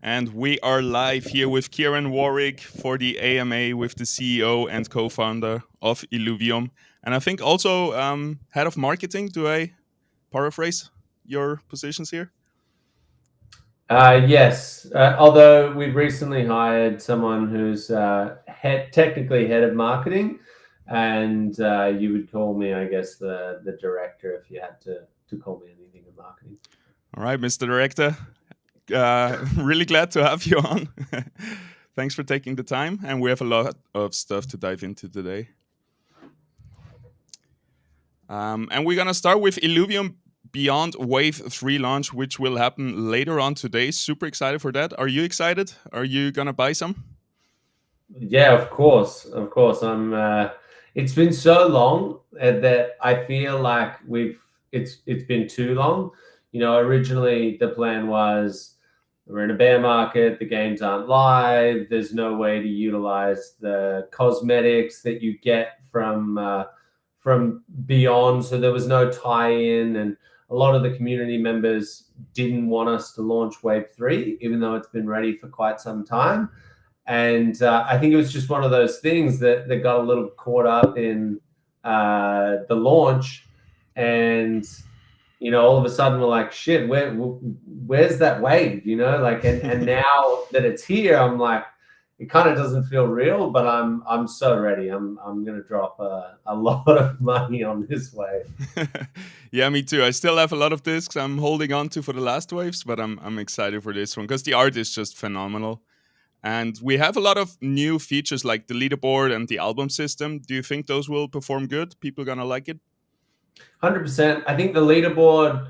And we are live here with Kieran Warwick for the AMA with the CEO and co-founder of Illuvium. And I think also head of marketing. Do I paraphrase your positions here? Yes, although we've recently hired someone who's technically head of marketing, and you would call me, I guess, the director if you had to call me anything in marketing. All right, Mr. Director. Really glad to have you on. Thanks for taking the time, and we have a lot of stuff to dive into today. And we're going to start with Illuvium Beyond Wave 3 launch, which will happen later on today. Super excited for that. Are you excited? Are you going to buy some? Yeah, of course. I'm. It's been so long that I feel like it's been too long. You know, originally the plan was we're in a bear market, the games aren't live, there's no way to utilize the cosmetics that you get from Beyond, so there was no tie-in, and a lot of the community members didn't want us to launch Wave 3, even though it's been ready for quite some time. And I think it was just one of those things that got a little caught up in the launch, and you know, all of a sudden we're like, shit, where's that wave? You know, like, and now that it's here, I'm like, it kind of doesn't feel real, but I'm so ready. I'm gonna drop a lot of money on this wave. Yeah, me too. I still have a lot of discs I'm holding on to for the last waves, but I'm excited for this one because the art is just phenomenal. And we have a lot of new features like the leaderboard and the album system. Do you think those will perform good? People are gonna like it? 100%. I think the leaderboard,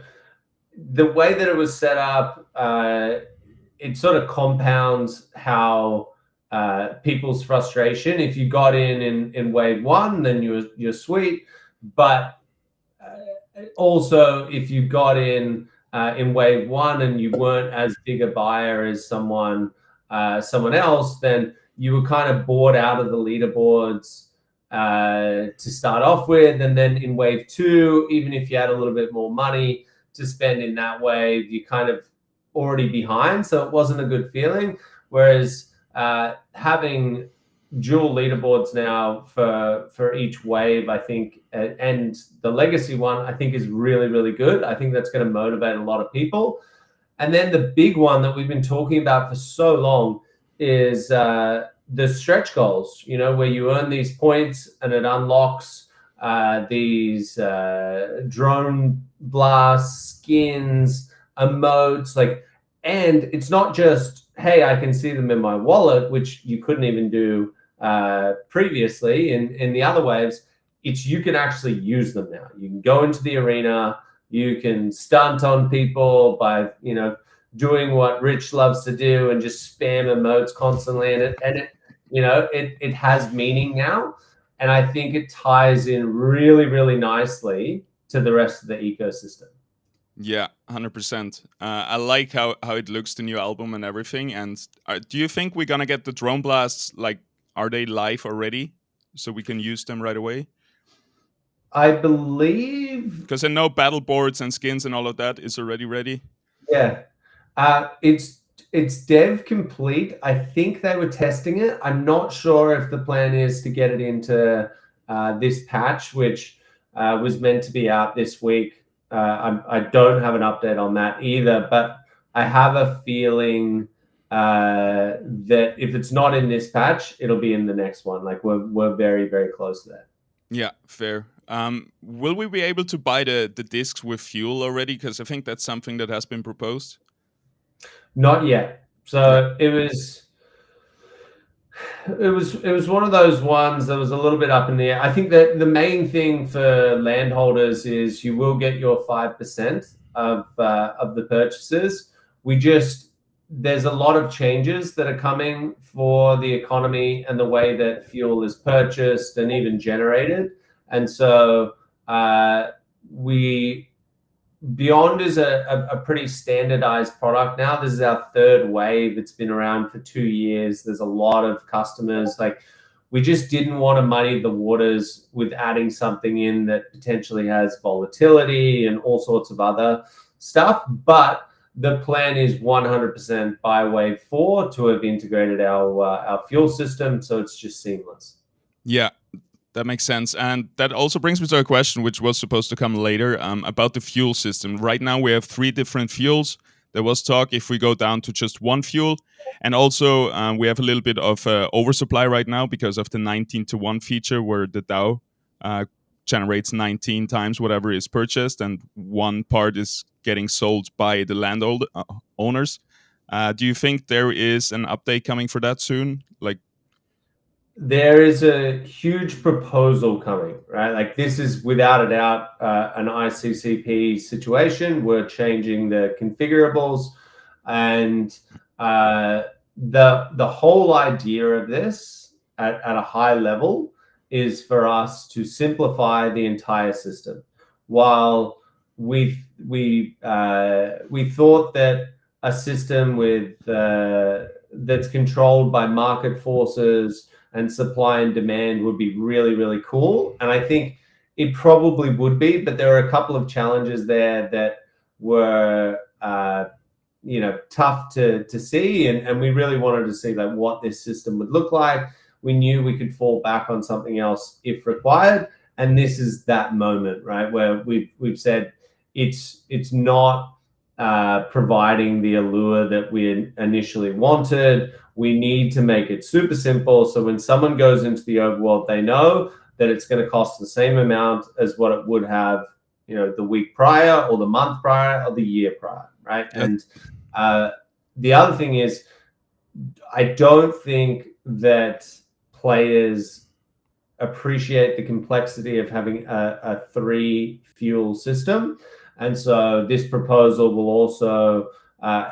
the way that it was set up, it sort of compounds how people's frustration. If you got in wave 1, then you're sweet. But also, if you got in wave 1 and you weren't as big a buyer as someone else, then you were kind of bored out of the leaderboards to start off with. And then in wave 2, even if you had a little bit more money to spend in that wave, you kind of already behind. So it wasn't a good feeling. Whereas having dual leaderboards now for each wave, I think, and the legacy one, I think is really, really good. I think that's going to motivate a lot of people. And then the big one that we've been talking about for so long is the stretch goals, you know, where you earn these points and it unlocks these drone blasts, skins, emotes, like, and it's not just, hey, I can see them in my wallet, which you couldn't even do previously in the other waves. It's you can actually use them now. You can go into the arena, you can stunt on people by, you know, doing what Rich loves to do and just spam emotes constantly. And it has meaning now. And I think it ties in really, really nicely to the rest of the ecosystem. Yeah, 100%. I like how it looks, the new album and everything. And do you think we're going to get the drone blasts? Like, are they live already so we can use them right away? I believe, because I know battle boards and skins and all of that is already ready. Yeah, it's dev complete. I think they were testing it. I'm not sure if the plan is to get it into this patch, which was meant to be out this week. I don't have an update on that either, but I have a feeling that if it's not in this patch, it'll be in the next one. Like we're very, very close to that. Yeah, fair. Will we be able to buy the discs with fuel already? Because I think that's something that has been proposed. Not yet. So yeah. It was one of those ones that was a little bit up in the air. I think that the main thing for landholders is you will get your 5% of the purchases. There's a lot of changes that are coming for the economy and the way that fuel is purchased and even generated. And so Beyond is a pretty standardized product now. This is our third wave. It's been around for 2 years. There's a lot of customers. Like, we just didn't want to muddy the waters with adding something in that potentially has volatility and all sorts of other stuff. But the plan is 100% by wave 4 to have integrated our fuel system, so it's just seamless. Yeah, that makes sense. And that also brings me to a question which was supposed to come later, about the fuel system. Right now we have 3 different fuels. There was talk if we go down to just one fuel. And also we have a little bit of oversupply right now because of the 19-to-1 feature where the DAO generates 19 times whatever is purchased, and one part is getting sold by the landowner owners. Do you think there is an update coming for that soon? Like, there is a huge proposal coming, right? Like, this is without a doubt an ICCP situation. We're changing the configurables, and the whole idea of this at a high level is for us to simplify the entire system. While we thought that a system with that's controlled by market forces and supply and demand would be really, really cool. And I think it probably would be, but there are a couple of challenges there that were, tough to see. And we really wanted to see like what this system would look like. We knew we could fall back on something else if required. And this is that moment, right? Where we've said it's not providing the allure that we initially wanted. We need to make it super simple. So when someone goes into the overworld, they know that it's going to cost the same amount as what it would have, the week prior or the month prior or the year prior, right? And the other thing is, I don't think that players appreciate the complexity of having a 3 fuel system. And so this proposal will also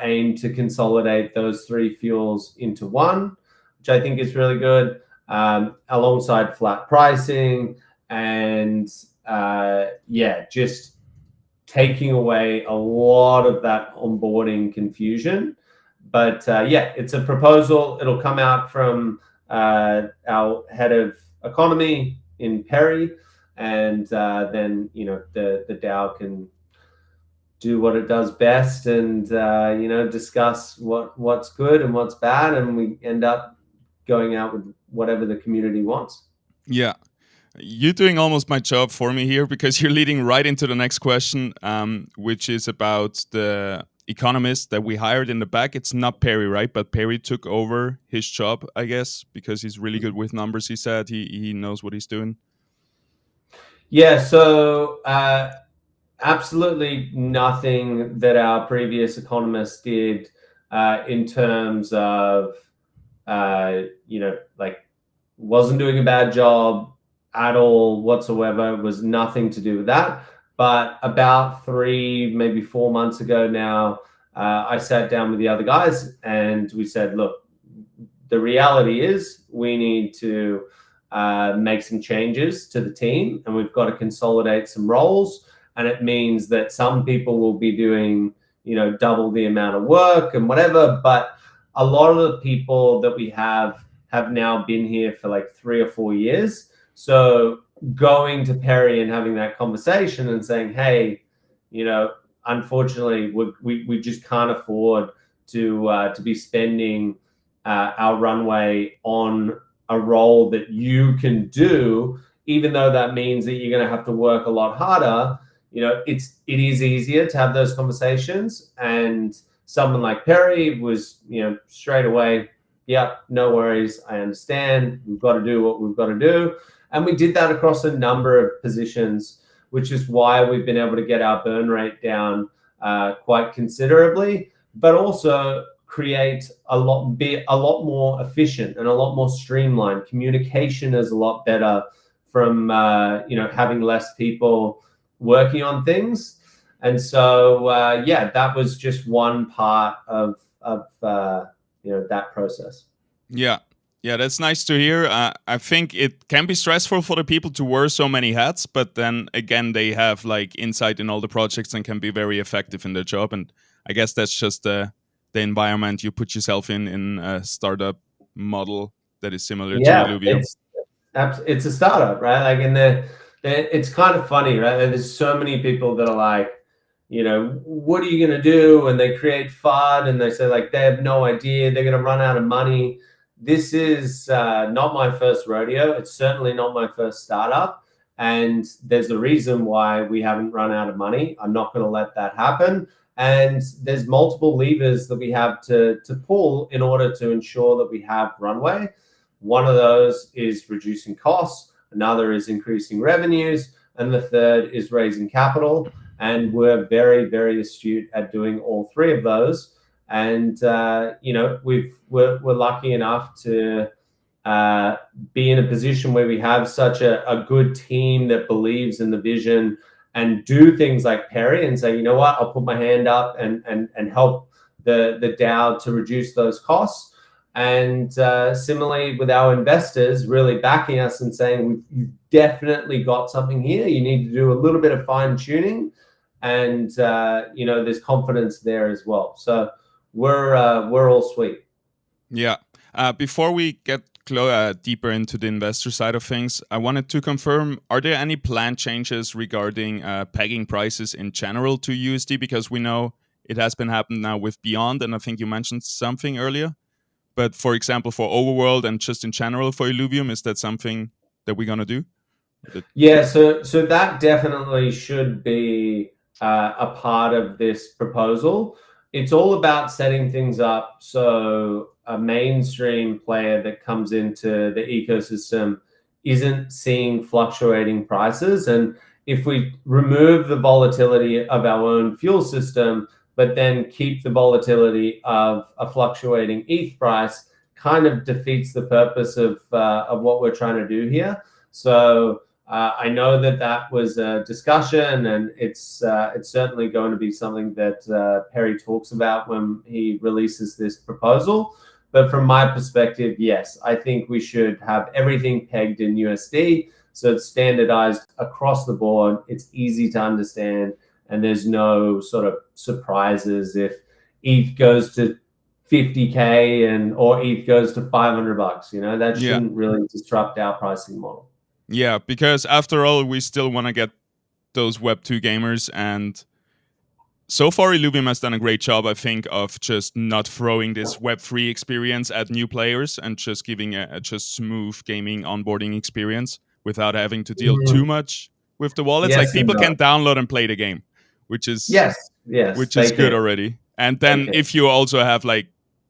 aim to consolidate those 3 fuels into one, which I think is really good, alongside flat pricing and just taking away a lot of that onboarding confusion. But it's a proposal. It'll come out from our head of economy in Perry, and then the DAO can do what it does best and discuss what's good and what's bad, and we end up going out with whatever the community wants. Yeah, you're doing almost my job for me here because you're leading right into the next question, which is about the economist that we hired in the back. It's not Perry, right? But Perry took over his job, I guess, because he's really good with numbers. He said he knows what he's doing. Yeah, so absolutely nothing that our previous economist did in terms of, wasn't doing a bad job at all whatsoever. It was nothing to do with that. But about 3, maybe 4 months ago now, I sat down with the other guys and we said, look, the reality is we need to make some changes to the team, and we've got to consolidate some roles. And it means that some people will be doing, double the amount of work and whatever. But a lot of the people that we have now been here for like 3 or 4 years. So going to Perry and having that conversation and saying, hey, unfortunately, we just can't afford to be spending our runway on a role that you can do, even though that means that you're going to have to work a lot harder. It is easier to have those conversations. And someone like Perry was, straight away, yeah, no worries. I understand. We've got to do what we've got to do. And we did that across a number of positions, which is why we've been able to get our burn rate down quite considerably, but also create be a lot more efficient and a lot more streamlined. Communication is a lot better from having less people working on things. And so that was just one part of that process. Yeah, that's nice to hear. I think it can be stressful for the people to wear so many hats, but then again, they have like insight in all the projects and can be very effective in their job. And I guess that's just the environment you put yourself in a startup model that is similar to Illuvium. It's a startup, right? Like, it's kind of funny, right? There's so many people that are like, what are you going to do? And they create FUD and they say like they have no idea, they're going to run out of money. This is not my first rodeo. It's certainly not my first startup. And there's a reason why we haven't run out of money. I'm not going to let that happen. And there's multiple levers that we have to pull in order to ensure that we have runway. One of those is reducing costs. Another is increasing revenues. And the third is raising capital. And we're very, very astute at doing all three of those. And, we're lucky enough to be in a position where we have such a good team that believes in the vision and do things like Perry and say, you know what, I'll put my hand up and help the DAO to reduce those costs. And similarly with our investors really backing us and saying, you've definitely got something here. You need to do a little bit of fine tuning. And, there's confidence there as well. So we're all sweet. Yeah. Before we get deeper into the investor side of things, I wanted to confirm, are there any planned changes regarding pegging prices in general to USD? Because we know it has been happening now with Beyond, and I think you mentioned something earlier. But for example, for Overworld and just in general for Illuvium, is that something that we're going to do? Yeah, so that definitely should be a part of this proposal. It's all about setting things up so a mainstream player that comes into the ecosystem isn't seeing fluctuating prices. And if we remove the volatility of our own fuel system, but then keep the volatility of a fluctuating ETH price, kind of defeats the purpose of what we're trying to do here. So I know that was a discussion, and it's certainly going to be something that Perry talks about when he releases this proposal. But from my perspective, yes, I think we should have everything pegged in USD, so it's standardized across the board. It's easy to understand, and there's no sort of surprises if ETH goes to 50K or ETH goes to $500. That shouldn't really disrupt our pricing model. Yeah, because after all, we still want to get those Web2 gamers, and so far Illuvium has done a great job, I think, of just not throwing this Web3 experience at new players and just giving a just smooth gaming onboarding experience without having to deal too much with the wallets. Yes, like people can download and play the game, which is good already. And then if you also have like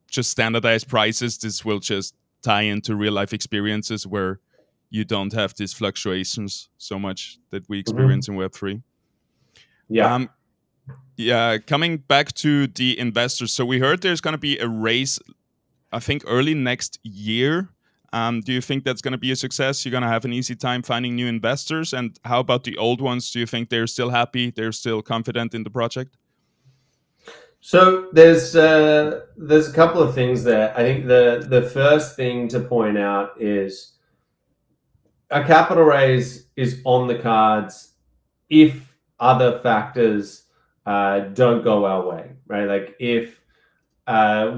just standardized prices, this will just tie into real life experiences where you don't have these fluctuations so much that we experience in Web3. Yeah. Coming back to the investors. So we heard there's going to be a raise, I think, early next year. Do you think that's going to be a success? You're going to have an easy time finding new investors? And how about the old ones? Do you think they're still happy? They're still confident in the project? So there's a couple of things there. I think the first thing to point out is a capital raise is on the cards if other factors don't go our way, right? Like if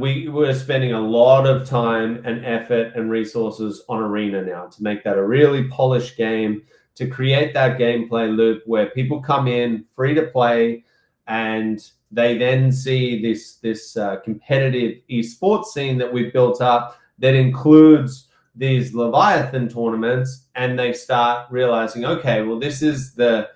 we were spending a lot of time and effort and resources on Arena now to make that a really polished game, to create that gameplay loop where people come in free to play and they then see this competitive esports scene that we've built up that includes these Leviathan tournaments, and they start realizing, okay, well, this is the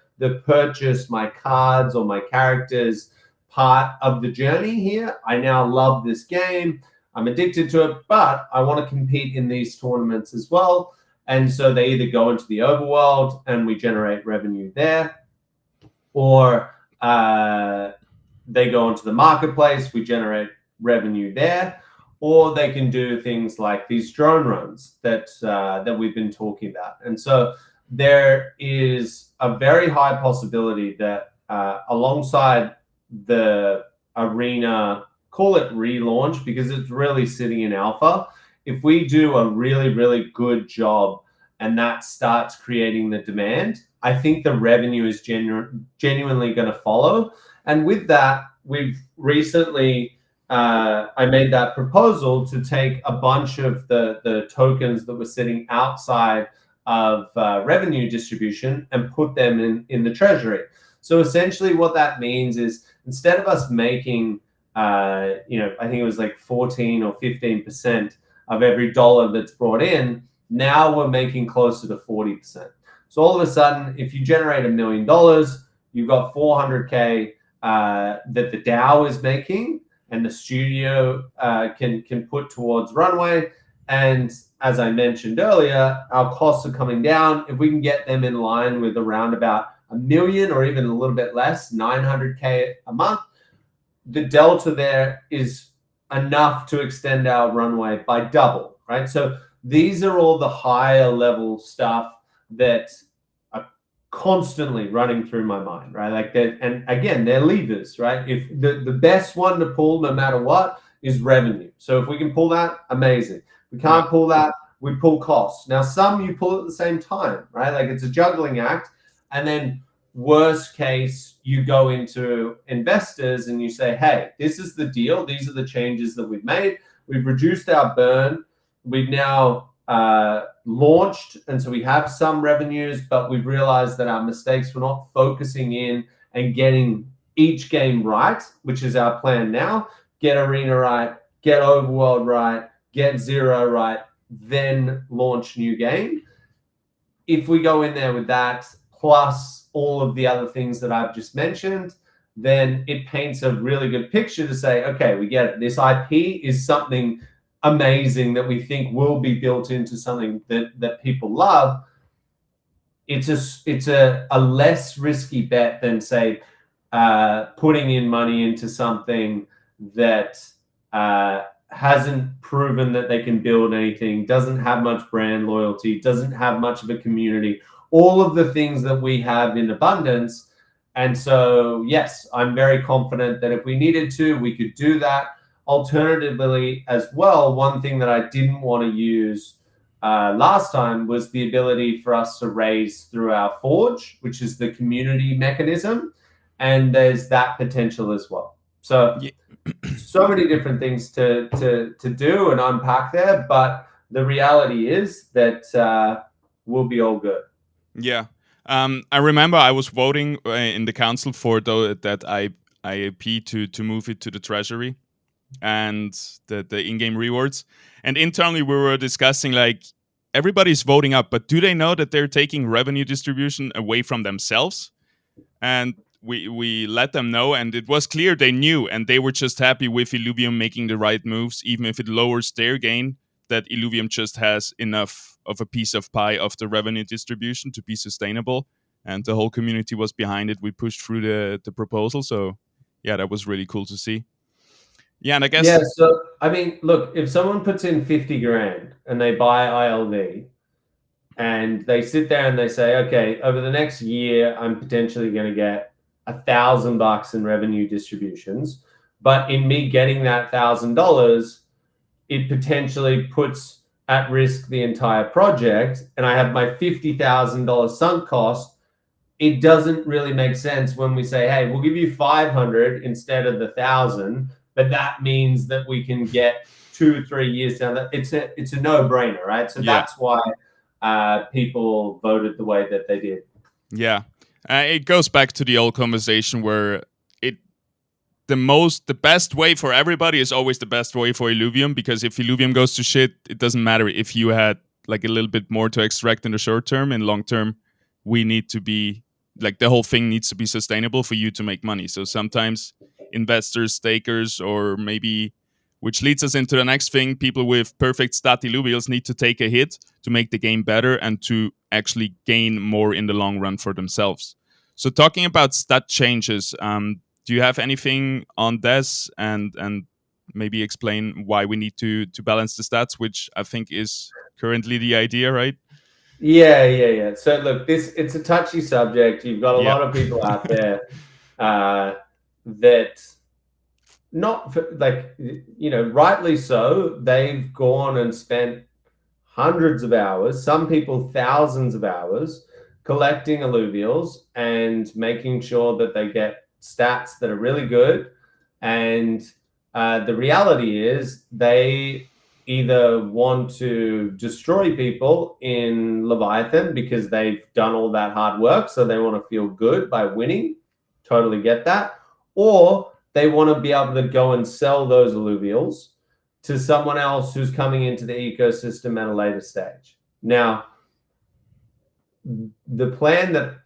purchase my cards or my characters part of the journey here. I now love this game. I'm addicted to it, but I want to compete in these tournaments as well. And so they either go into the overworld and we generate revenue there, or they go into the marketplace, we generate revenue there, or they can do things like these drone runs that we've been talking about. And so there is a very high possibility that alongside the Arena, call it relaunch because it's really sitting in alpha, if we do a really, really good job and that starts creating the demand, I think the revenue is genuinely going to follow. And with that, we've recently I made that proposal to take a bunch of the tokens that were sitting outside of revenue distribution and put them in the treasury. So essentially what that means is instead of us making, I think it was like 14 or 15% of every dollar that's brought in, now we're making closer to 40%. So all of a sudden, if you generate $1 million, you've got 400K that the DAO is making and the studio can put towards runway. And as I mentioned earlier, our costs are coming down. If we can get them in line with around about $1 million or even a little bit less, 900K a month, the delta there is enough to extend our runway by double, right? So these are all the higher level stuff that are constantly running through my mind, right? Like that, and again, they're levers, right? If the best one to pull, no matter what, is revenue. So if we can pull that, amazing. We can't pull that, we pull costs. Now, some you pull at the same time, right? Like it's a juggling act, and then worst case, you go into investors and you say, hey, this is the deal. These are the changes that we've made. We've reduced our burn. We've now launched. And so we have some revenues, but we've realized that our mistakes were not focusing in and getting each game right, which is our plan now. Get Arena right, get Overworld right, get Zero right, then launch new game. If we go in there with that, plus all of the other things that I've just mentioned, then it paints a really good picture to say, okay, we get it. This IP is something amazing that we think will be built into something that people love. It's a less risky bet than, say, putting in money into something that hasn't proven that they can build anything, doesn't have much brand loyalty, doesn't have much of a community, all of the things that we have in abundance. And so, yes, I'm very confident that if we needed to, we could do that. Alternatively, as well, one thing that I didn't want to use last time was the ability for us to raise through our Forge, which is the community mechanism. And there's that potential as well. So, so many different things to do and unpack there. But the reality is that we'll be all good. Yeah. I remember I was voting in the council for that IAP to move it to the treasury and the in-game rewards. And internally we were discussing, like, everybody's voting up, but do they know that they're taking revenue distribution away from themselves? And we let them know, and it was clear they knew, and they were just happy with Illuvium making the right moves, even if it lowers their gain, that Illuvium just has enough of a piece of pie of the revenue distribution to be sustainable. And the whole community was behind it. We pushed through the proposal. So yeah, that was really cool to see. Yeah, and I guess... Yeah, so, I mean, look, if someone puts in 50 grand and they buy ILV and they sit there and they say, okay, over the next year, I'm potentially going to get $1,000 in revenue distributions. But in me getting that $1,000, it potentially puts at risk the entire project. And I have my $50,000 sunk cost. It doesn't really make sense when we say, hey, we'll give you 500 instead of the 1,000. But that means that we can get 2-3 years down. It's a no-brainer, right? So that's why people voted the way that they did. Yeah, it goes back to the old conversation where the best way for everybody is always the best way for Illuvium, because if Illuvium goes to shit, it doesn't matter if you had like a little bit more to extract in the short term. In long term, we need to be like, the whole thing needs to be sustainable for you to make money. So sometimes investors, stakers, or maybe, which leads us into the next thing, people with perfect stat Illuvials need to take a hit to make the game better and to actually gain more in the long run for themselves. So talking about stat changes, do you have anything on this, and maybe explain why we need to balance the stats, which I think is currently the idea, right? Yeah. So look, it's a touchy subject. You've got a lot of people out there that, not like, rightly so, they've gone and spent hundreds of hours, some people thousands of hours, collecting alluvials and making sure that they get stats that are really good. And the reality is they either want to destroy people in Leviathan because they've done all that hard work, so they want to feel good by winning, totally get that. Or they want to be able to go and sell those alluvials to someone else who's coming into the ecosystem at a later stage. Now, the plan that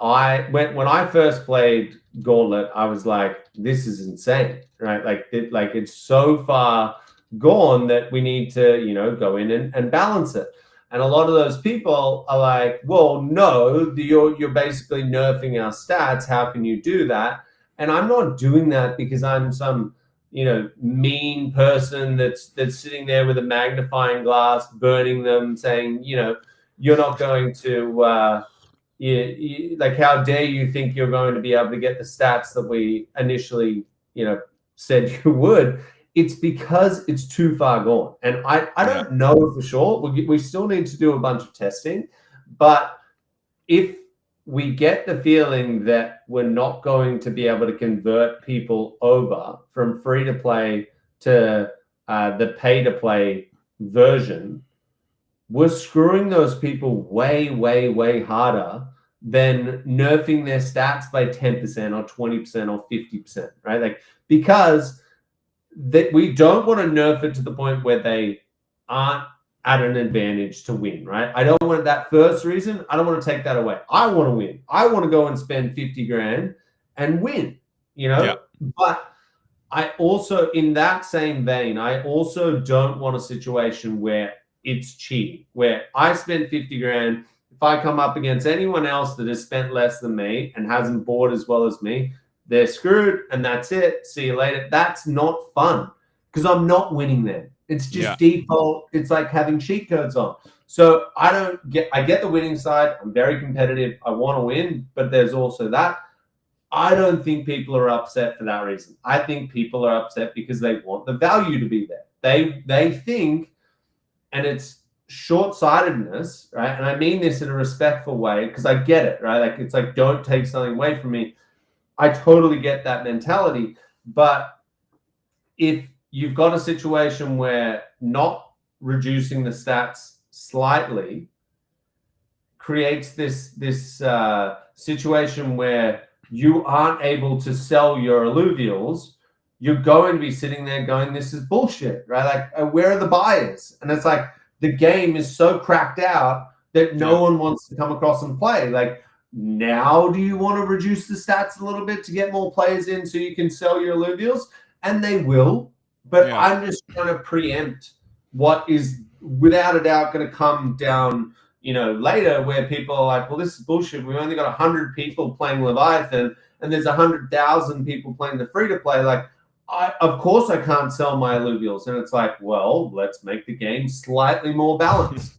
when I first played Gauntlet, I was like, this is insane, right? Like it's so far gone that we need to, you know, go in and balance it. And a lot of those people are like, well, no, you're basically nerfing our stats. How can you do that? And I'm not doing that because I'm some, you know, mean person that's sitting there with a magnifying glass, burning them, saying, you know, you're not going to, like, how dare you think you're going to be able to get the stats that we initially, you know, said you would. It's because it's too far gone. And I don't know for sure. We still need to do a bunch of testing. But if we get the feeling that we're not going to be able to convert people over from free to play to the pay to play version, we're screwing those people way, way, way harder than nerfing their stats by 10% or 20% or 50%, right? Like, because that we don't want to nerf it to the point where they aren't at an advantage to win, right? I don't want that first reason. I don't want to take that away. I want to win. I want to go and spend 50 grand and win, you know? Yeah. But I also, in that same vein, I also don't want a situation where it's cheating, where I spent 50 grand. If I come up against anyone else that has spent less than me and hasn't bought as well as me, they're screwed and that's it. See you later. That's not fun because I'm not winning them. It's just default. It's like having cheat codes on. So I get the winning side. I'm very competitive. I want to win, but there's also that. I don't think people are upset for that reason. I think people are upset because they want the value to be there. They think, and it's short-sightedness, right? And I mean this in a respectful way because I get it, right? Like, it's like, don't take something away from me. I totally get that mentality. But if you've got a situation where not reducing the stats slightly creates this situation where you aren't able to sell your alluvials, you're going to be sitting there going, this is bullshit, right? Like, where are the buyers? And it's like, the game is so cracked out that no one wants to come across and play. Like, now do you want to reduce the stats a little bit to get more players in so you can sell your alluvials? And they will, but I'm just going to preempt what is without a doubt going to come down, you know, later, where people are like, well, this is bullshit. We've only got 100 people playing Leviathan and there's 100,000 people playing the free-to-play. Like, of course I can't sell my alluvials. And it's like, well, let's make the game slightly more balanced.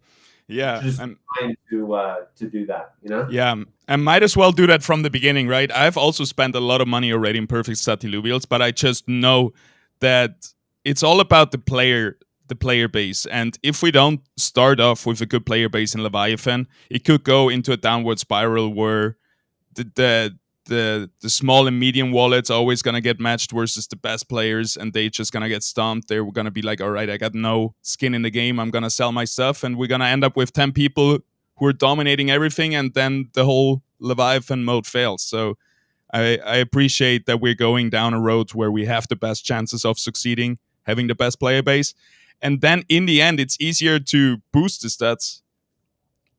Just trying to do that, you know? Yeah, and might as well do that from the beginning, right? I've also spent a lot of money already in perfect stat alluvials, but I just know that it's all about the player base. And if we don't start off with a good player base in Leviathan, it could go into a downward spiral where the small and medium wallets are always going to get matched versus the best players, and they just going to get stomped. They're going to be like, all right, I got no skin in the game. I'm going to sell my stuff. And we're going to end up with 10 people who are dominating everything, and then the whole Leviathan mode fails. So I appreciate that we're going down a road where we have the best chances of succeeding, having the best player base. And then in the end, it's easier to boost the stats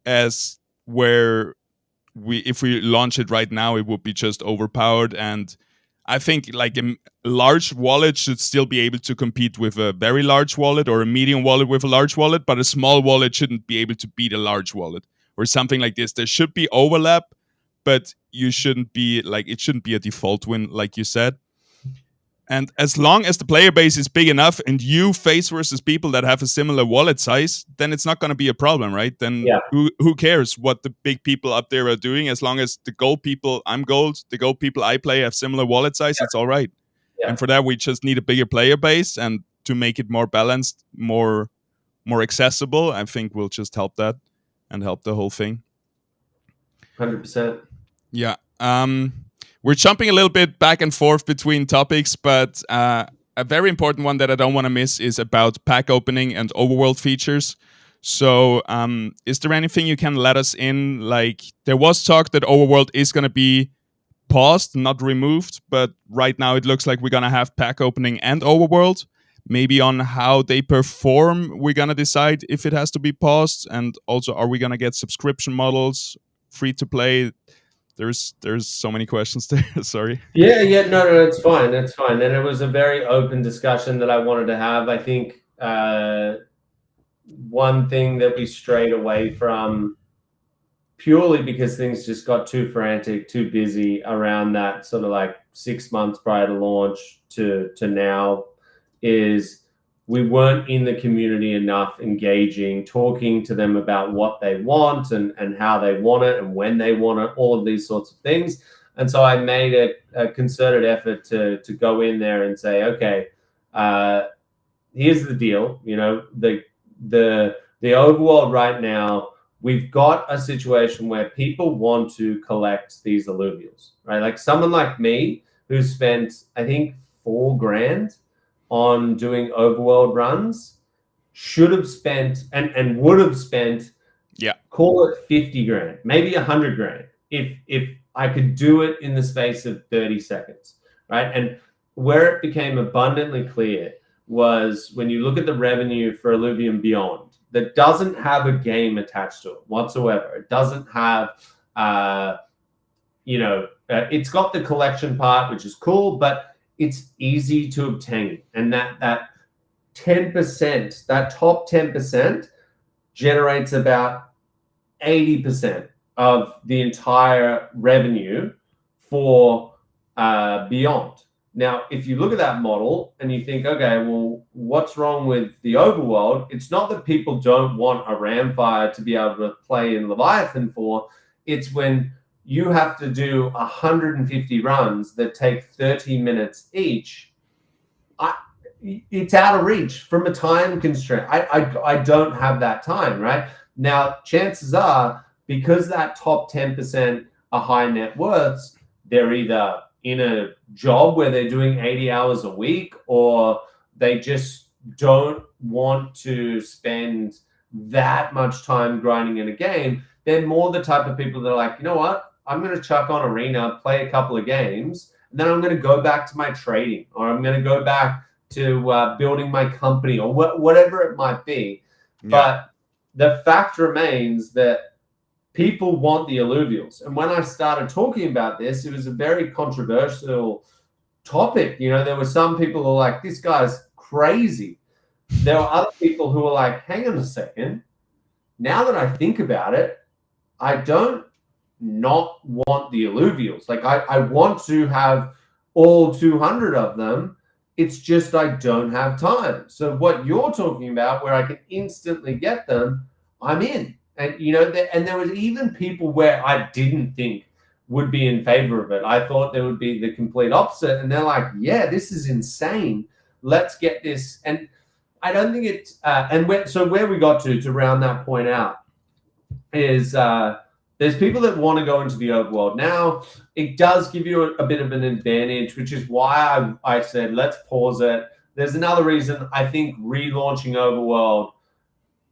as where if we launch it right now, it would be just overpowered. And I think like a large wallet should still be able to compete with a very large wallet, or a medium wallet with a large wallet, but a small wallet shouldn't be able to beat a large wallet or something like this. There should be overlap, but you shouldn't be like, it shouldn't be a default win, like you said. And as long as the player base is big enough and you face versus people that have a similar wallet size, then it's not going to be a problem, right? Then who cares what the big people up there are doing? As long as the gold people, I'm gold, the gold people I play have similar wallet size, it's all right. And for that, we just need a bigger player base, and to make it more balanced, more accessible, I think we'll just help that and help the whole thing. 100%. Yeah. We're jumping a little bit back and forth between topics, but a very important one that I don't want to miss is about pack opening and overworld features. So is there anything you can let us in? Like, there was talk that overworld is going to be paused, not removed, but right now it looks like we're gonna have pack opening and Overworld. Maybe on how they perform, we're gonna decide if it has to be paused, and also are we gonna get subscription models, free to play? There's so many questions there. Sorry. Yeah, no, it's fine, it's fine. And it was a very open discussion that I wanted to have. I think one thing that we strayed away from, purely because things just got too frantic, too busy around that sort of like 6 months prior to launch to now, is we weren't in the community enough, engaging, talking to them about what they want and how they want it and when they want it, all of these sorts of things. And so I made a concerted effort to go in there and say, okay, here's the deal. You know, the overworld right now, we've got a situation where people want to collect these illuvials, right? Like someone like me who spent, I think, $4,000 on doing overworld runs should have spent and would have spent, call it 50 grand, maybe 100 grand, if I could do it in the space of 30 seconds, right? And where it became abundantly clear was when you look at the revenue for Illuvium Beyond, that doesn't have a game attached to it whatsoever. It doesn't have, it's got the collection part, which is cool, but it's easy to obtain. And that 10%, that top 10% generates about 80% of the entire revenue for Beyond. Now, if you look at that model and you think, okay, well, what's wrong with the overworld? It's not that people don't want a Ramfire to be able to play in Leviathan for. It's when you have to do 150 runs that take 30 minutes each. It's out of reach from a time constraint. I don't have that time, right? Now, chances are, because that top 10% are high net worths, they're either in a job where they're doing 80 hours a week, or they just don't want to spend that much time grinding in a game. They're more the type of people that are like, you know what? I'm going to chuck on Arena, play a couple of games, and then I'm going to go back to my trading, or I'm going to go back to building my company, or whatever it might be. Yeah. But the fact remains that people want the alluvials. And when I started talking about this, it was a very controversial topic. You know, there were some people who were like, this guy's crazy. There were other people who were like, hang on a second. Now that I think about it, I don't not want the alluvials. Like I want to have all 200 of them. It's just I don't have time. So what you're talking about, where I can instantly get them, I'm in. And, you know, and there was even people where I didn't think would be in favor of it. I thought there would be the complete opposite. And they're like, yeah, this is insane. Let's get this. And I don't think it's, so where we got to round that point out is there's people that want to go into the overworld. Now, it does give you a bit of an advantage, which is why I said, let's pause it. There's another reason. I think relaunching Overworld,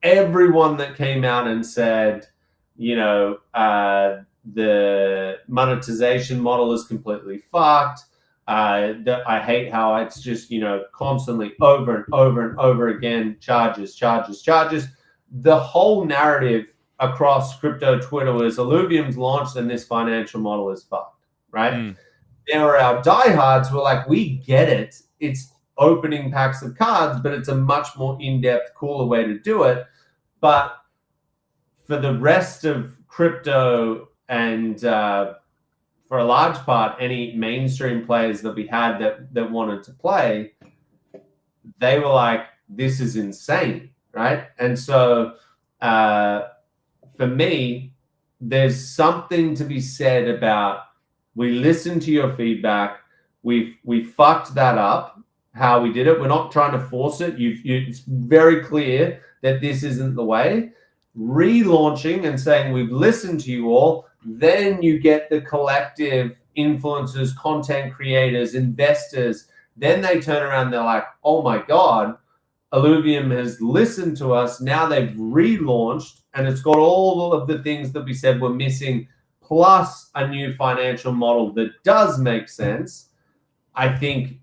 everyone that came out and said, you know, the monetization model is completely fucked. I hate how it's just, you know, constantly over and over and over again, charges. The whole narrative across crypto Twitter was Illuvium's launched and this financial model is fucked, right? There are our diehards who are like, we get it. It's opening packs of cards, but it's a much more in-depth, cooler way to do it. But for the rest of crypto and for a large part, any mainstream players that we had that wanted to play, they were like, this is insane, right? And so for me, there's something to be said about, we listened to your feedback, we fucked that up, how we did it. We're not trying to force it. It's very clear that this isn't the way. Relaunching and saying we've listened to you all, then you get the collective influencers, content creators, investors. Then they turn around, they're like, oh my God, Illuvium has listened to us. Now they've relaunched and it's got all of the things that we said were missing, plus a new financial model that does make sense, I think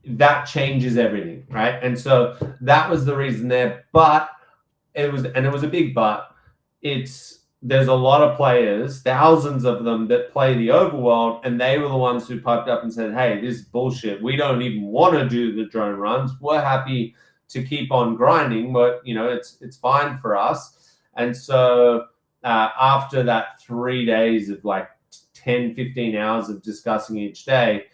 that changes everything, right? And so that was the reason there. But it was a big but. There's a lot of players, thousands of them, that play the overworld, and they were the ones who piped up and said, hey, this is bullshit. We don't even want to do the drone runs. We're happy to keep on grinding, but it's fine for us. And so after that 3 days of like 10, 15 hours of discussing each day,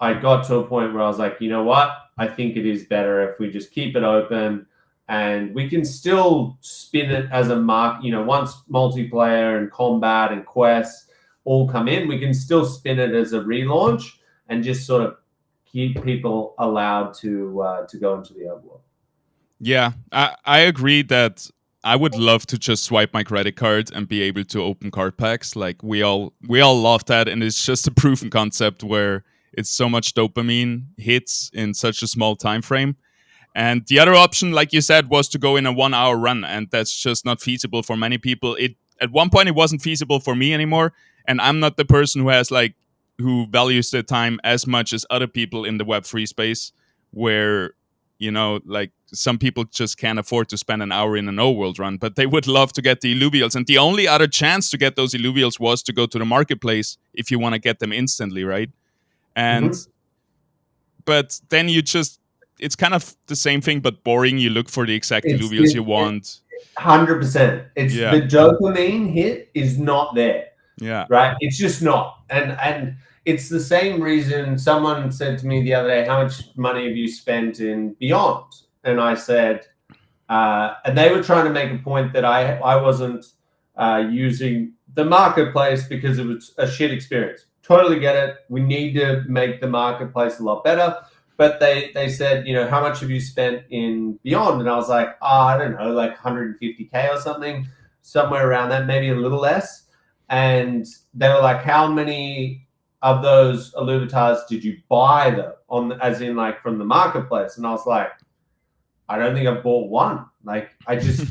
I got to a point where I was like, you know what? I think it is better if we just keep it open, and we can still spin it as a mark. Once multiplayer and combat and quests all come in, we can still spin it as a relaunch and just sort of keep people allowed to go into the overworld. Yeah, I agree that I would love to just swipe my credit card and be able to open card packs. Like we all love that, and it's just a proven concept where it's so much dopamine hits in such a small time frame. And the other option, like you said, was to go in a 1 hour run, and that's just not feasible for many people. At one point it wasn't feasible for me anymore, and I'm not the person who values their time as much as other people in the Web3 space, where like some people just can't afford to spend an hour in an overworld run, but they would love to get the Illuvials. And the only other chance to get those Illuvials was to go to the marketplace if you want to get them instantly, right? And but then it's kind of the same thing but boring. You look for the exact Illuvials you want. 100%. It's the dopamine hit is not there. Yeah. Right? It's just not. And it's the same reason someone said to me the other day, how much money have you spent in Beyond? And I said, and they were trying to make a point that I wasn't using the marketplace because it was a shit experience. Totally get it. We need to make the marketplace a lot better. But they said, how much have you spent in Beyond? And I was like, I don't know, like 150K or something, somewhere around that, maybe a little less. And they were like, how many of those Illuvitas did you buy though, as in like from the marketplace? And I was like, I don't think I've bought one. Like I just,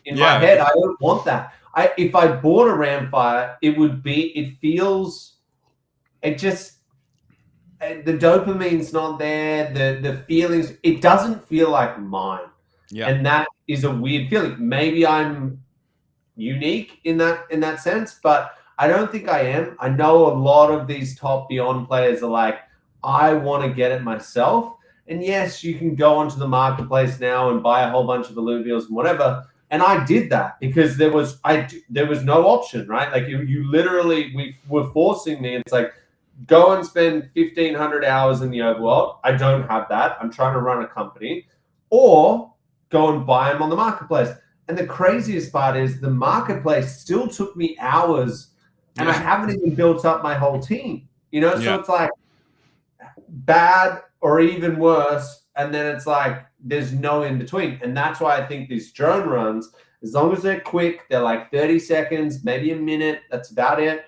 in my head, I don't want that. If I bought a Ramfire, the dopamine's not there, the feelings, it doesn't feel like mine. Yeah. And that is a weird feeling. Maybe I'm unique in that sense, but I don't think I am. I know a lot of these top Beyond players are like, I want to get it myself. And yes, you can go onto the marketplace now and buy a whole bunch of Illuvials and whatever. And I did that because there was no option, right? Like you literally, we were forcing me. It's like, go and spend 1,500 hours in the overworld. I don't have that. I'm trying to run a company. Or go and buy them on the marketplace. And the craziest part is the marketplace still took me hours, and I haven't even built up my whole team. So it's like bad or even worse. And then it's like there's no in between. And that's why I think these drone runs, as long as they're quick, they're like 30 seconds, maybe a minute. That's about it.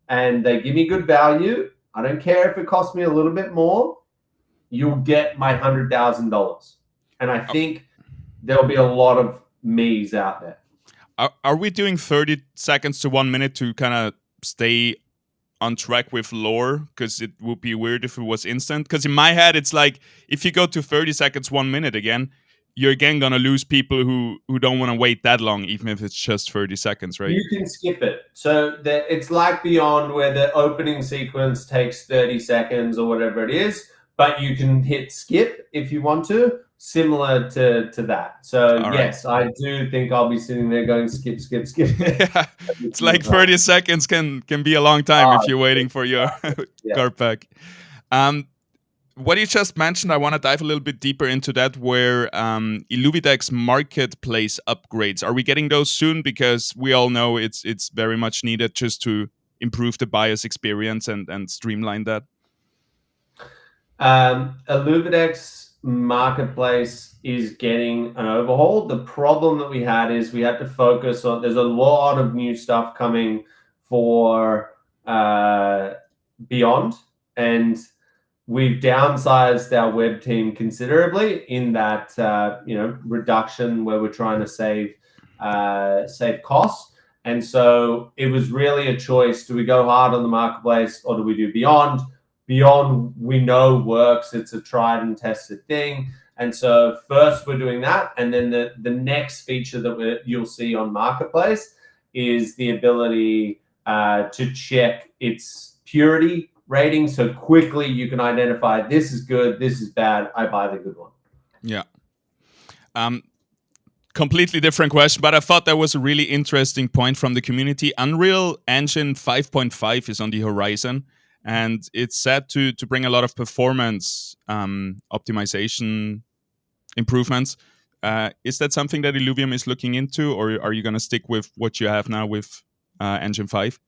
And they give me good value. I don't care if it costs me a little bit more. You'll get my $100,000. And I think there'll be a lot of me's out there. Are we doing 30 seconds to 1 minute to kind of stay on track with lore? Because it would be weird if it was instant. Because in my head, it's like if you go to 30 seconds, 1 minute again, you're again going to lose people who don't want to wait that long, even if it's just 30 seconds, right? You can skip it. So it's like Beyond, where the opening sequence takes 30 seconds or whatever it is, but you can hit skip if you want to, similar to that. So yes, I do think I'll be sitting there going skip, skip, skip. Yeah. It's like 30 seconds can be a long time if you're waiting for your card pack. What you just mentioned, I want to dive a little bit deeper into that, where Illuvidex marketplace upgrades. Are we getting those soon? Because we all know it's very much needed just to improve the buyer's experience and streamline that. Illuvidex marketplace is getting an overhaul. The problem that we had is we had to focus on, there's a lot of new stuff coming for Beyond, and we've downsized our web team considerably in that reduction where we're trying to save costs. And so it was really a choice. Do we go hard on the marketplace or do we do Beyond? Beyond, we know works. It's a tried and tested thing. And so first we're doing that. And then the next feature that you'll see on Marketplace is the ability to check its purity rating. So quickly you can identify this is good, this is bad, I buy the good one. Yeah. Completely different question, but I thought that was a really interesting point from the community. Unreal Engine 5.5 is on the horizon, and it's set to bring a lot of performance optimization improvements. Is that something that Illuvium is looking into, or are you going to stick with what you have now with Engine 5?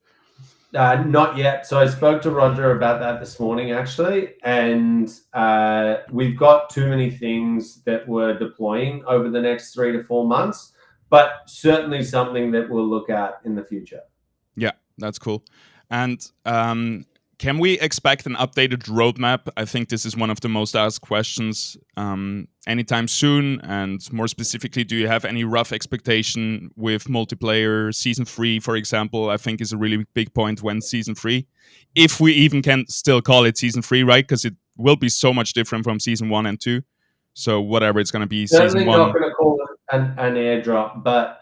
Not yet. So I spoke to Roger about that this morning, actually, and we've got too many things that we're deploying over the next 3 to 4 months, but certainly something that we'll look at in the future. Yeah, that's cool. And can we expect an updated roadmap? I think this is one of the most asked questions anytime soon. And more specifically, do you have any rough expectation with multiplayer season 3, for example? I think is a really big point when season 3, if we even can still call it season 3, right? Because it will be so much different from season 1 and 2. So whatever it's going to be, certainly season 1. Not going to call it an airdrop, but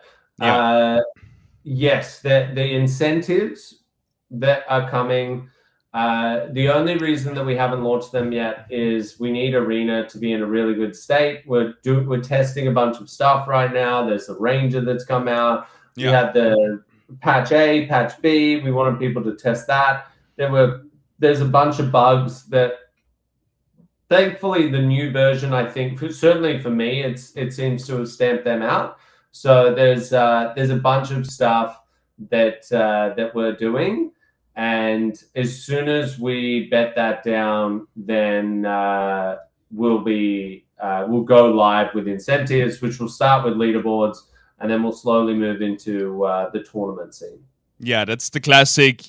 yes, the incentives that are coming. The only reason that we haven't launched them yet is we need Arena to be in a really good state. We're testing a bunch of stuff right now. There's a Ranger that's come out. We had the patch A, patch B. We wanted people to test that. There's a bunch of bugs that, thankfully, the new version, I think, certainly for me, it seems to have stamped them out. So there's a bunch of stuff that we're doing. And as soon as we bet that down, then we'll go live with incentives, which will start with leaderboards, and then we'll slowly move into the tournament scene. Yeah, that's the classic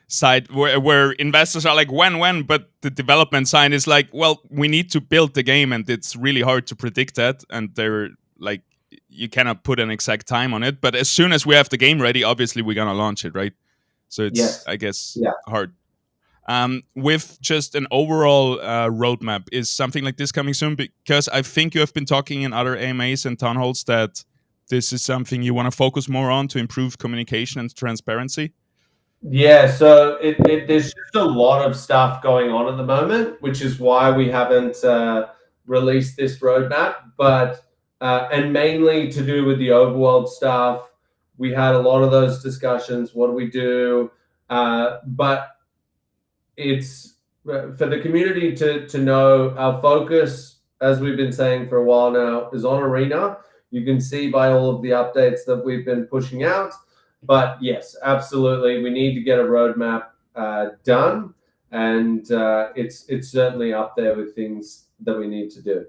side where investors are like, when? But the development side is like, well, we need to build the game, and it's really hard to predict that. And they're like, you cannot put an exact time on it. But as soon as we have the game ready, obviously we're gonna launch it, right? So it's, I guess, hard. With just an overall roadmap, is something like this coming soon? Because I think you have been talking in other AMAs and town halls that this is something you want to focus more on to improve communication and transparency. Yeah, so there's just a lot of stuff going on at the moment, which is why we haven't released this roadmap. But and mainly to do with the Overworld stuff. We had a lot of those discussions. What do we do? But it's for the community to know our focus, as we've been saying for a while now, is on Arena. You can see by all of the updates that we've been pushing out. But yes, absolutely, we need to get a roadmap done, and it's certainly up there with things that we need to do.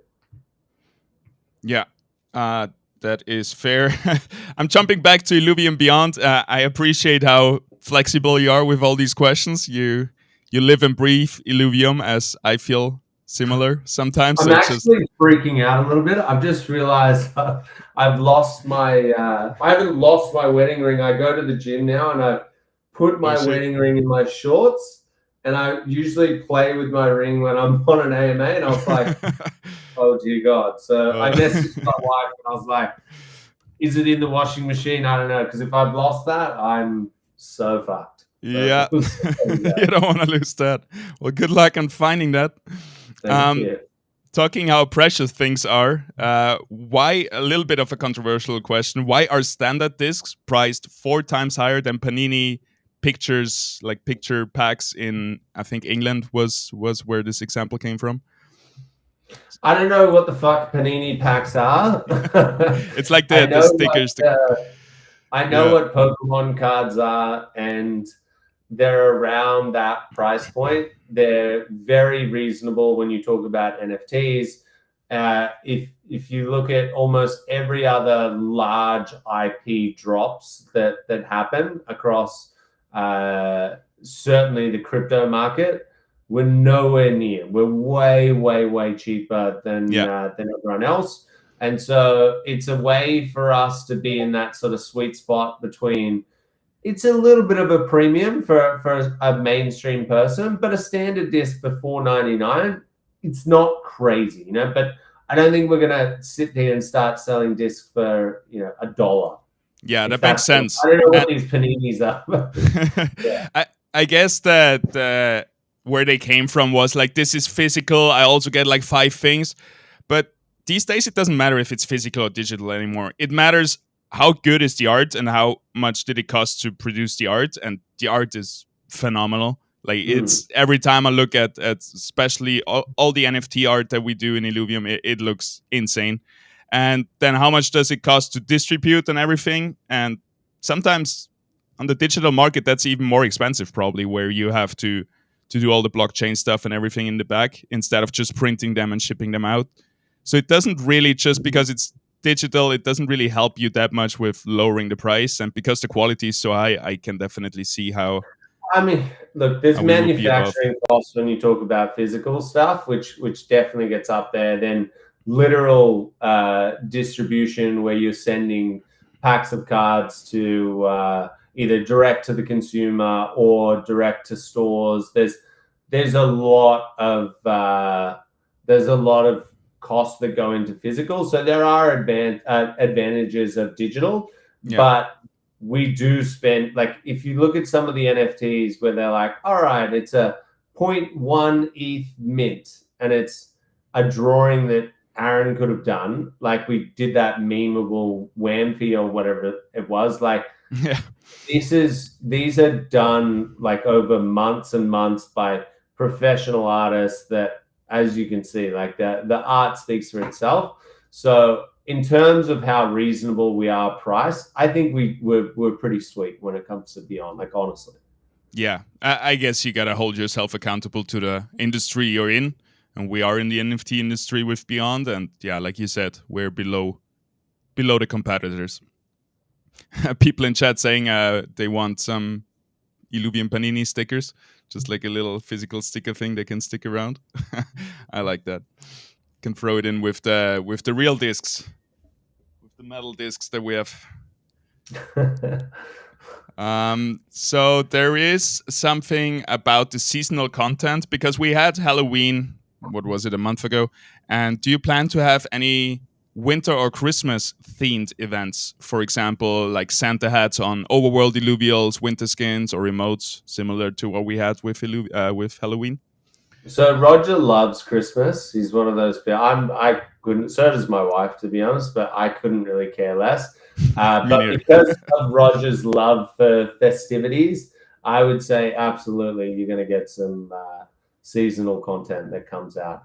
Yeah. That is fair. I'm jumping back to Illuvium Beyond. I appreciate how flexible you are with all these questions. You live and breathe Illuvium, as I feel similar sometimes. I'm actually freaking out a little bit. I've just realized I've lost my. I haven't lost my wedding ring. I go to the gym now, and I've put my wedding ring in my shorts. And I usually play with my ring when I'm on an AMA, and I was like, oh dear God. So I messaged my wife and I was like, is it in the washing machine? I don't know. Because if I've lost that, I'm so fucked. So yeah. You don't want to lose that. Well, good luck on finding that. Thank you. Talking how precious things are, why, a little bit of a controversial question, why are standard discs priced 4 times higher than Panini pictures, like picture packs in, I think England was where this example came from? I don't know what the fuck Panini packs are. It's like the stickers. I know what Pokemon cards are, and they're around that price point. They're very reasonable when you talk about NFTs. If you look at almost every other large IP drops that happen across certainly the crypto market, we're nowhere near. We're way, way, way cheaper than everyone else. And so it's a way for us to be in that sort of sweet spot between it's a little bit of a premium for a mainstream person, but a standard disc for $4.99, it's not crazy, you know. But I don't think we're gonna sit there and start selling discs for $1. Yeah, that makes sense. I don't know what these paninis are. Yeah. I guess that where they came from was like, this is physical. I also get like 5 things. But these days, it doesn't matter if it's physical or digital anymore. It matters how good is the art and how much did it cost to produce the art. And the art is phenomenal. Like it's every time I look at especially all the NFT art that we do in Illuvium, it looks insane. And then how much does it cost to distribute and everything? And sometimes on the digital market, that's even more expensive, probably, where you have to do all the blockchain stuff and everything in the back instead of just printing them and shipping them out. So it doesn't really, just because it's digital, it doesn't really help you that much with lowering the price. And because the quality is so high, I can definitely see how. I mean, look, there's manufacturing costs when you talk about physical stuff, which definitely gets up there. Then literal distribution, where you're sending packs of cards to either direct to the consumer or direct to stores. There's a lot of costs that go into physical. So there are advantages of digital, but we do spend, like, if you look at some of the NFTs where they're like, all right, it's a 0.1 ETH mint, and it's a drawing that Aaron could have done. Like, we did that memeable Whamfee or whatever it was. Like, these are done like over months and months by professional artists that, as you can see, like the art speaks for itself. So in terms of how reasonable we are priced, I think we're pretty sweet when it comes to Beyond, like, honestly. Yeah, I guess you gotta hold yourself accountable to the industry you're in, and we are in the NFT industry with Beyond, and yeah, like you said, we're below the competitors. People in chat saying they want some Illuvium Panini stickers, just like a little physical sticker thing they can stick around. I like that. Can throw it in with the real discs, with the metal discs that we have. So there is something about the seasonal content, because we had Halloween, what was it, a month ago? And do you plan to have any winter or Christmas themed events? For example, like Santa hats on Overworld Illuvials, winter skins, or emotes, similar to what we had with Halloween? So Roger loves Christmas. He's one of those people. I couldn't. So does my wife, to be honest. But I couldn't really care less. But because of Roger's love for festivities, I would say absolutely you're going to get some seasonal content that comes out.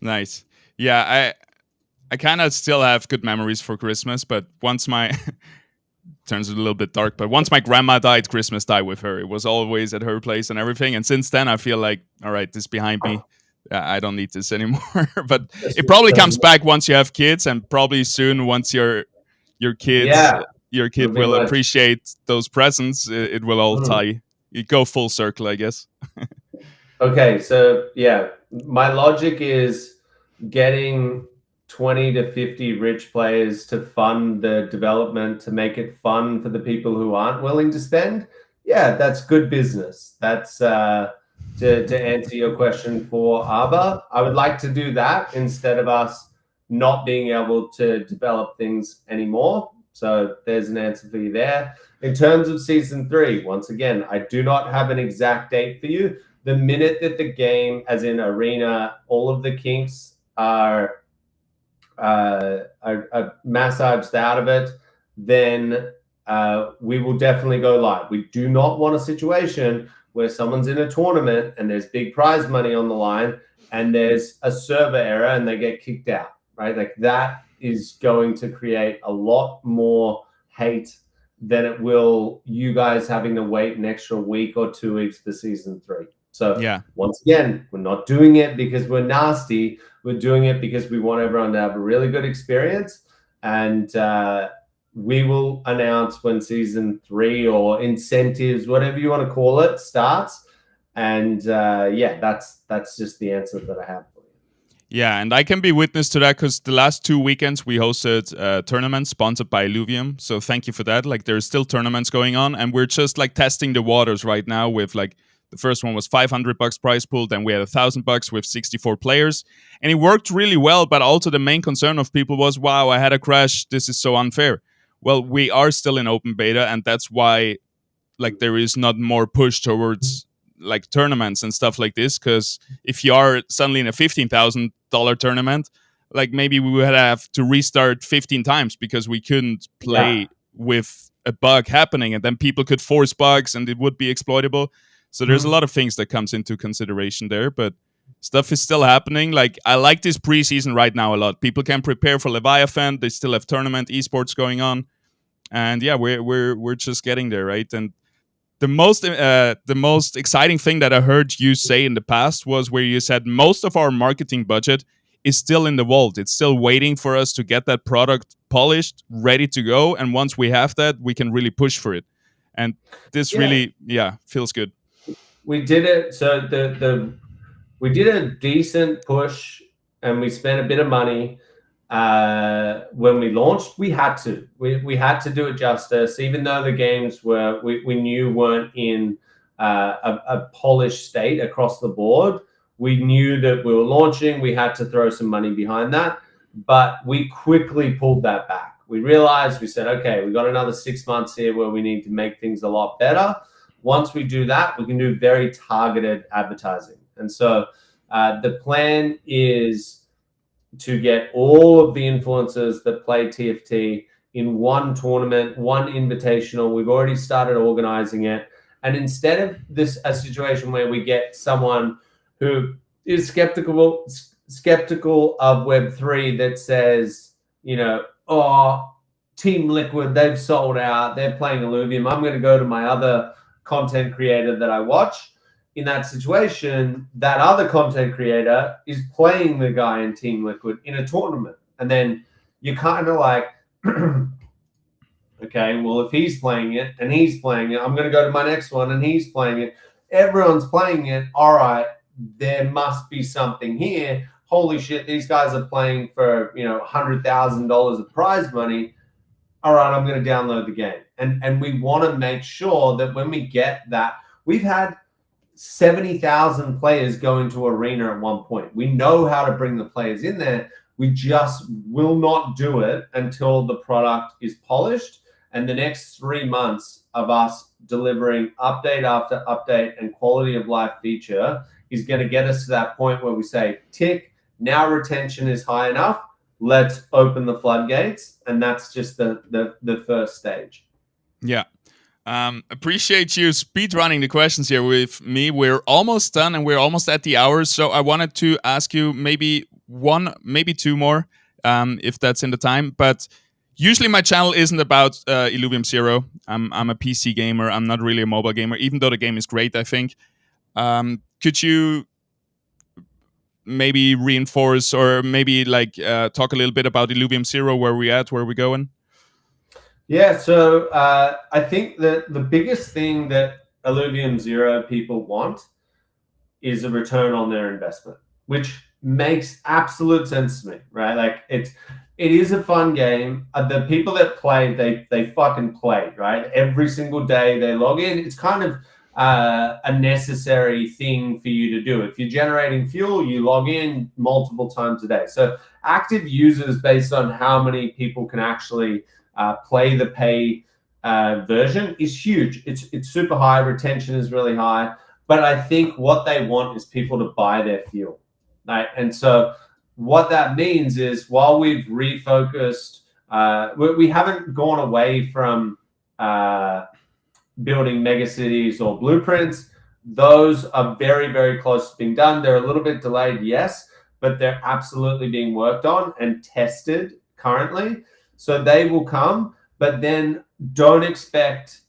Nice. Yeah, I kind of still have good memories for Christmas, but once my turns a little bit dark, but once my grandma died, Christmas died with her. It was always at her place and everything. And since then, I feel like, all right, this behind me. I don't need this anymore. But it probably comes back once you have kids, and probably soon once your kid will appreciate those presents. It will all tie. You go full circle, I guess. Okay, so yeah, my logic is getting 20 to 50 rich players to fund the development, to make it fun for the people who aren't willing to spend. Yeah, that's good business. That's to answer your question for Arbor. I would like to do that instead of us not being able to develop things anymore. So there's an answer for you there. In terms of season 3, once again, I do not have an exact date for you. The minute that the game, as in Arena, all of the kinks are massaged out of it, then we will definitely go live. We do not want a situation where someone's in a tournament and there's big prize money on the line and there's a server error and they get kicked out, right? Like, that is going to create a lot more hate than it will you guys having to wait an extra week or 2 weeks for season 3. So once again, we're not doing it because we're nasty. We're doing it because we want everyone to have a really good experience. And we will announce when season 3 or incentives, whatever you want to call it, starts. And that's just the answer that I have for you. Yeah, and I can be witness to that because the last 2 weekends we hosted tournaments sponsored by Illuvium. So thank you for that. Like there's still tournaments going on, and we're just like testing the waters right now. With like the first one was $500 prize pool, then we had $1,000 with 64 players, and it worked really well. But also the main concern of people was, "Wow, I had a crash. This is so unfair." Well, we are still in open beta, and that's why like there is not more push towards like tournaments and stuff like this, because if you are suddenly in a $15,000 tournament, like maybe we would have to restart 15 times because we couldn't Yeah. play with a bug happening, and then people could force bugs and it would be exploitable. So there's a Mhm. lot of things that comes into consideration there, but stuff is still happening. Like I like this preseason right now a lot. People can prepare for Leviathan. They still have tournament esports going on, and yeah, we're just getting there, right? And the most exciting thing that I heard you say in the past was where you said most of our marketing budget is still in the vault. It's still waiting for us to get that product polished, ready to go, and once we have that, we can really push for it. And this Yeah, really, yeah, feels good. we did it. So the we did a decent push, and we spent a bit of money when we launched. We had to do it justice, even though the games we knew weren't in a polished state across the board. We knew that we were launching. We had to throw some money behind that, but we quickly pulled that back. We realized, we said, okay, we got another 6 months here where we need to make things a lot better. Once we do that, we can do very targeted advertising. And so the plan is to get all of the influencers that play TFT in one tournament, one invitational. We've already started organizing it. And instead of this a situation where we get someone who is skeptical of Web3 that says, you know, oh, Team Liquid, they've sold out, they're playing Illuvium, I'm going to go to my other content creator that I watch. In that situation, that other content creator is playing the guy in Team Liquid in a tournament. And then you're kind of like, okay, well, if he's playing it and he's playing it, I'm going to go to my next one and he's playing it. Everyone's playing it. All right, there must be something here. Holy shit, these guys are playing for, $100,000 of prize money. All right, I'm going to download the game. And we want to make sure that when we get that, we've had 70,000 players go into arena at one point. We know how to bring the players in there. We just will not do it until the product is polished. And the next 3 months of us delivering update after update and quality of life feature is going to get us to that point where we say, tick, now retention is high enough. Let's open the floodgates. And that's just the first stage. Yeah. Appreciate you speed running the questions here with me. We're almost done and we're almost at the hour. So I wanted to ask you maybe one, maybe two more, if that's in the time. But usually my channel isn't about Illuvium Zero. I'm a PC gamer. I'm not really a mobile gamer, even though the game is great, I think. Could you maybe reinforce or maybe like talk a little bit about Illuvium Zero, where we at, where we going? Yeah, so I think that the biggest thing that Illuvium Zero people want is a return on their investment, which makes absolute sense to me, right? Like it is a fun game. The people that play, they fucking play, right? Every single day they log in. It's kind of a necessary thing for you to do. If you're generating fuel, you log in multiple times a day. So active users, based on how many people can actually play the pay version, is huge. It's super high. Retention is really high. But I think what they want is people to buy their fuel, right? And so what that means is, while we've refocused, we haven't gone away from building megacities or blueprints. Those are very, very close to being done. They're a little bit delayed, yes, but they're absolutely being worked on and tested currently. So they will come, but then don't expect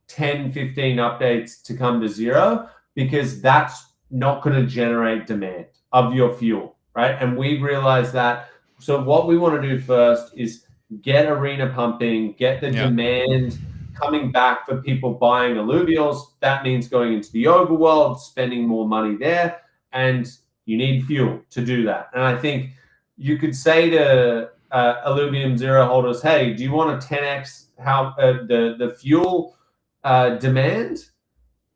10, 15 updates to come to zero, because that's not going to generate demand of your fuel, right? And we've realized that. So what we want to do first is get arena pumping, get the demand coming back for people buying alluvials. That means going into the overworld, spending more money there. And You need fuel to do that. And I think you could say to Illuvium Zero holders, hey, do you want to 10x the fuel demand,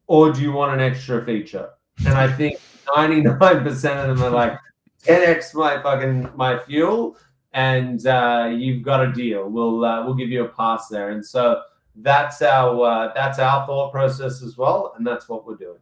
or do you want an extra feature? And I think 99% of them are like, 10x my fuel, and you've got a deal. We'll give you a pass there. And so that's our thought process as well, and that's what we're doing.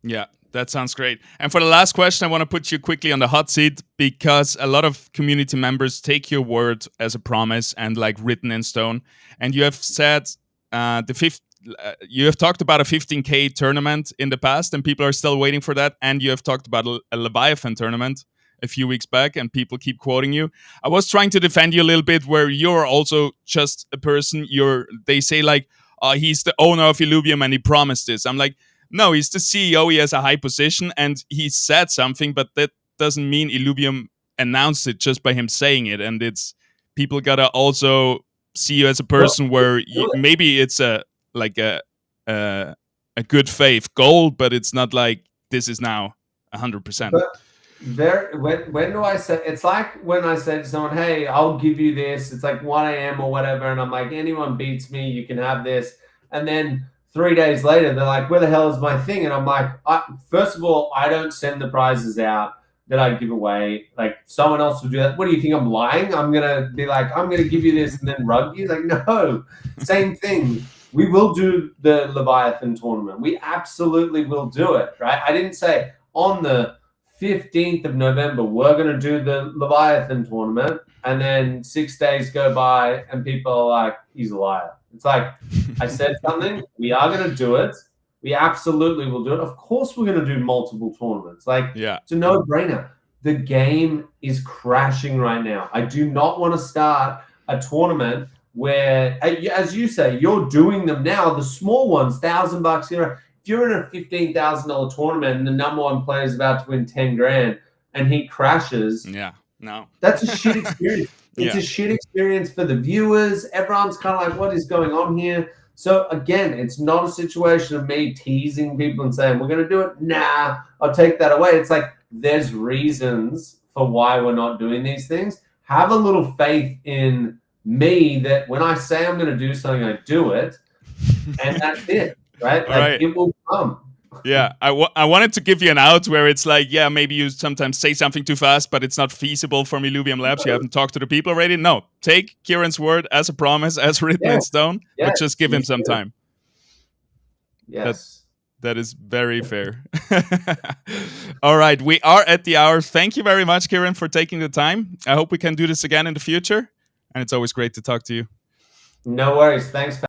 Yeah, that sounds great. And for the last question, I want to put you quickly on the hot seat, because a lot of community members take your word as a promise and like written in stone. And you have said you have talked about a 15K tournament in the past, and people are still waiting for that. And you have talked about a Leviathan tournament a few weeks back, and people keep quoting you. I was trying to defend you a little bit, where you're also just a person. They say like, he's the owner of Illuvium and he promised this. I'm like, no, he's the CEO. He has a high position and he said something, but that doesn't mean Illuvium announced it just by him saying it. And it's people gotta also see you as a person where maybe it's a good faith goal, but it's not like this is now 100%. When do I say, it's like when I say to someone, hey, I'll give you this, it's like 1 a.m. or whatever, and I'm like, anyone beats me, you can have this. And then 3 days later, they're like, where the hell is my thing? And I'm like, first of all, I don't send the prizes out that I give away. Like, someone else will do that. What do you think, I'm lying? I'm going to be like, I'm going to give you this and then rug you? Like, no, same thing. We will do the Leviathan tournament. We absolutely will do it, right? I didn't say on the 15th of November, we're going to do the Leviathan tournament. And then 6 days go by and people are like, he's a liar. It's like, I said something, we are going to do it. We absolutely will do it. Of course, we're going to do multiple tournaments. Like, it's a no-brainer. The game is crashing right now. I do not want to start a tournament where, as you say, you're doing them now, the small ones, $1,000, if you're in a $15,000 tournament and the number one player is about to win 10 grand and he crashes, that's a shit experience. It's a shit experience for the viewers. Everyone's kind of like, what is going on here? So again, it's not a situation of me teasing people and saying, we're going to do it. Nah, I'll take that away. It's like, there's reasons for why we're not doing these things. Have a little faith in me that when I say I'm going to do something, I do it. And that's it, right? Like, it will come. Yeah, I wanted to give you an out where it's like, yeah, maybe you sometimes say something too fast, but it's not feasible from Illuvium Labs. You haven't talked to the people already. No, take Kieran's word as a promise, as written in stone, but just give him some time. Yes. That is very fair. All right, we are at the hour. Thank you very much, Kieran, for taking the time. I hope we can do this again in the future. And it's always great to talk to you. No worries. Thanks,